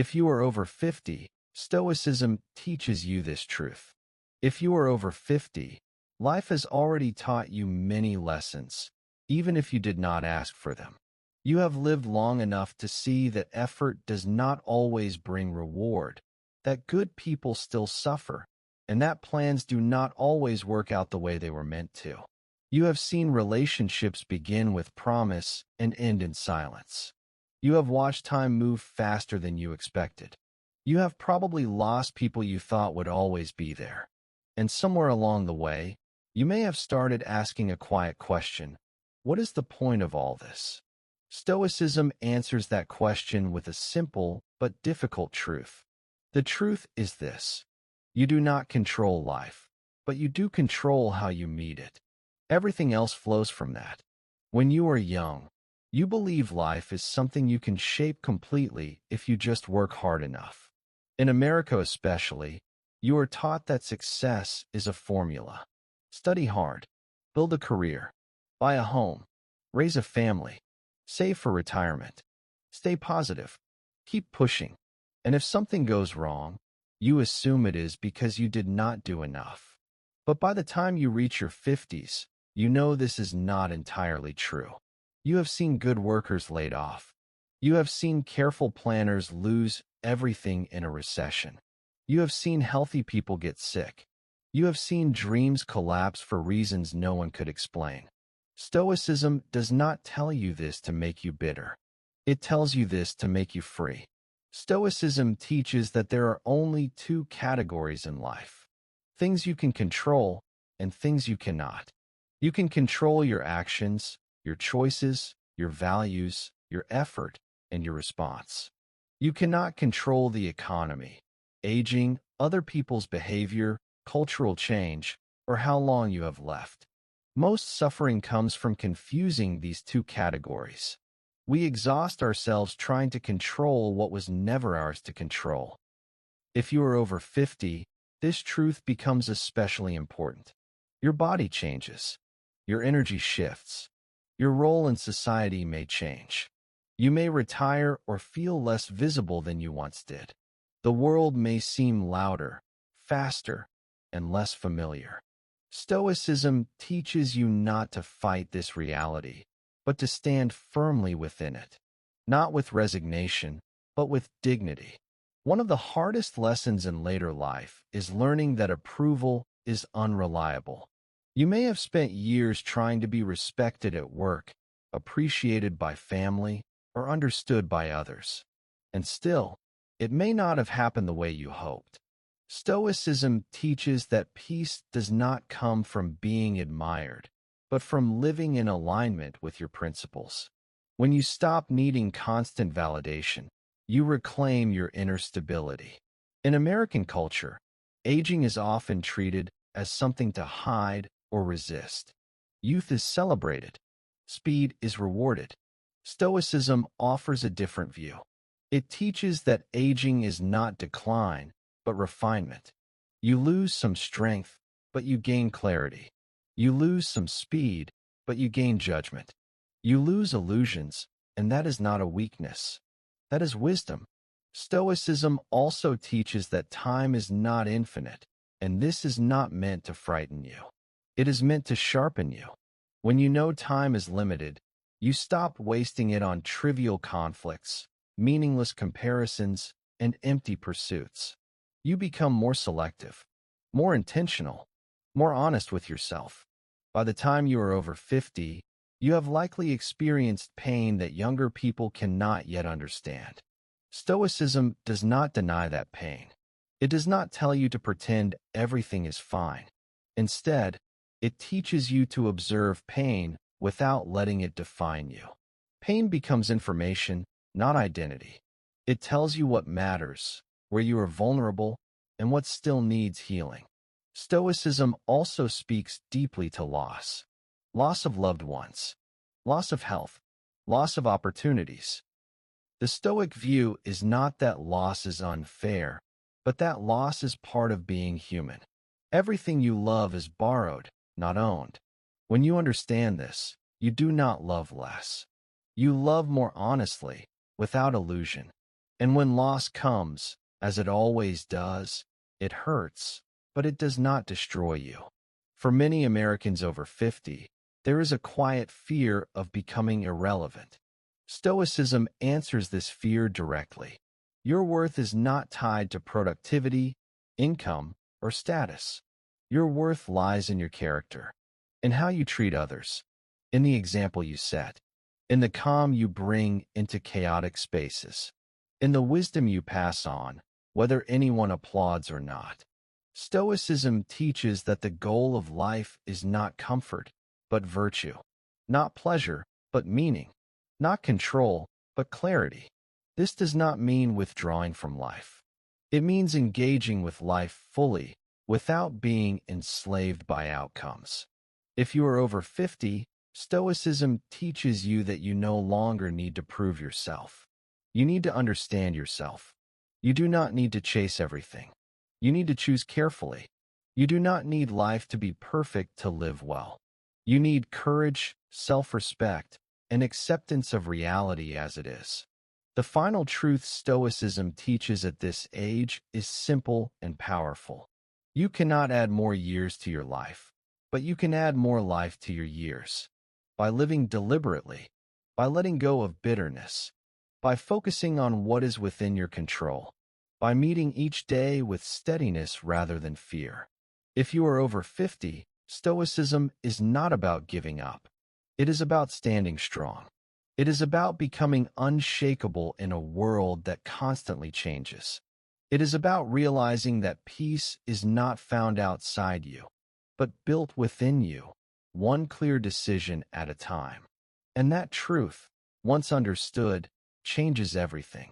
If you are over 50, Stoicism teaches you this truth. If you are over 50, life has already taught you many lessons, even if you did not ask for them. You have lived long enough to see that effort does not always bring reward, that good people still suffer, and that plans do not always work out the way they were meant to. You have seen relationships begin with promise and end in silence. You have watched time move faster than you expected. You have probably lost people you thought would always be there. And somewhere along the way, you may have started asking a quiet question: what is the point of all this? Stoicism answers that question with a simple but difficult truth. The truth is this: you do not control life, but you do control how you meet it. Everything else flows from that. When you are young, you believe life is something you can shape completely if you just work hard enough. In America especially, you are taught that success is a formula. Study hard, build a career, buy a home, raise a family, save for retirement, stay positive, keep pushing. And if something goes wrong, you assume it is because you did not do enough. But by the time you reach your 50s, you know this is not entirely true. You have seen good workers laid off. You have seen careful planners lose everything in a recession. You have seen healthy people get sick. You have seen dreams collapse for reasons no one could explain. Stoicism does not tell you this to make you bitter. It tells you this to make you free. Stoicism teaches that there are only two categories in life: things you can control and things you cannot. You can control your actions, your choices, your values, your effort, and your response. You cannot control the economy, aging, other people's behavior, cultural change, or how long you have left. Most suffering comes from confusing these two categories. We exhaust ourselves trying to control what was never ours to control. If you are over 50, this truth becomes especially important. Your body changes. Your energy shifts. Your role in society may change. You may retire or feel less visible than you once did. The world may seem louder, faster, and less familiar. Stoicism teaches you not to fight this reality, but to stand firmly within it, not with resignation, but with dignity. One of the hardest lessons in later life is learning that approval is unreliable. You may have spent years trying to be respected at work, appreciated by family, or understood by others. And still, it may not have happened the way you hoped. Stoicism teaches that peace does not come from being admired, but from living in alignment with your principles. When you stop needing constant validation, you reclaim your inner stability. In American culture, aging is often treated as something to hide or resist. Youth is celebrated. Speed is rewarded. Stoicism offers a different view. It teaches that aging is not decline, but refinement. You lose some strength, but you gain clarity. You lose some speed, but you gain judgment. You lose illusions, and that is not a weakness. That is wisdom. Stoicism also teaches that time is not infinite, and this is not meant to frighten you. It is meant to sharpen you. When you know time is limited, you stop wasting it on trivial conflicts, meaningless comparisons, and empty pursuits. You become more selective, more intentional, more honest with yourself. By the time you are over 50, you have likely experienced pain that younger people cannot yet understand. Stoicism does not deny that pain. It does not tell you to pretend everything is fine. Instead, it teaches you to observe pain without letting it define you. Pain becomes information, not identity. It tells you what matters, where you are vulnerable, and what still needs healing. Stoicism also speaks deeply to loss. Loss of loved ones, loss of health, loss of opportunities. The Stoic view is not that loss is unfair, but that loss is part of being human. Everything you love is borrowed, not owned. When you understand this, you do not love less. You love more honestly, without illusion. And when loss comes, as it always does, it hurts, but it does not destroy you. For many Americans over 50, there is a quiet fear of becoming irrelevant. Stoicism answers this fear directly. Your worth is not tied to productivity, income, or status. Your worth lies in your character, in how you treat others, in the example you set, in the calm you bring into chaotic spaces, in the wisdom you pass on, whether anyone applauds or not. Stoicism teaches that the goal of life is not comfort, but virtue, not pleasure, but meaning, not control, but clarity. This does not mean withdrawing from life. It means engaging with life fully, without being enslaved by outcomes. If you are over 50, Stoicism teaches you that you no longer need to prove yourself. You need to understand yourself. You do not need to chase everything. You need to choose carefully. You do not need life to be perfect to live well. You need courage, self-respect, and acceptance of reality as it is. The final truth Stoicism teaches at this age is simple and powerful. You cannot add more years to your life, but you can add more life to your years. By living deliberately, by letting go of bitterness, by focusing on what is within your control, by meeting each day with steadiness rather than fear. If you are over 50, Stoicism is not about giving up. It is about standing strong. It is about becoming unshakable in a world that constantly changes. It is about realizing that peace is not found outside you, but built within you, one clear decision at a time. And that truth, once understood, changes everything.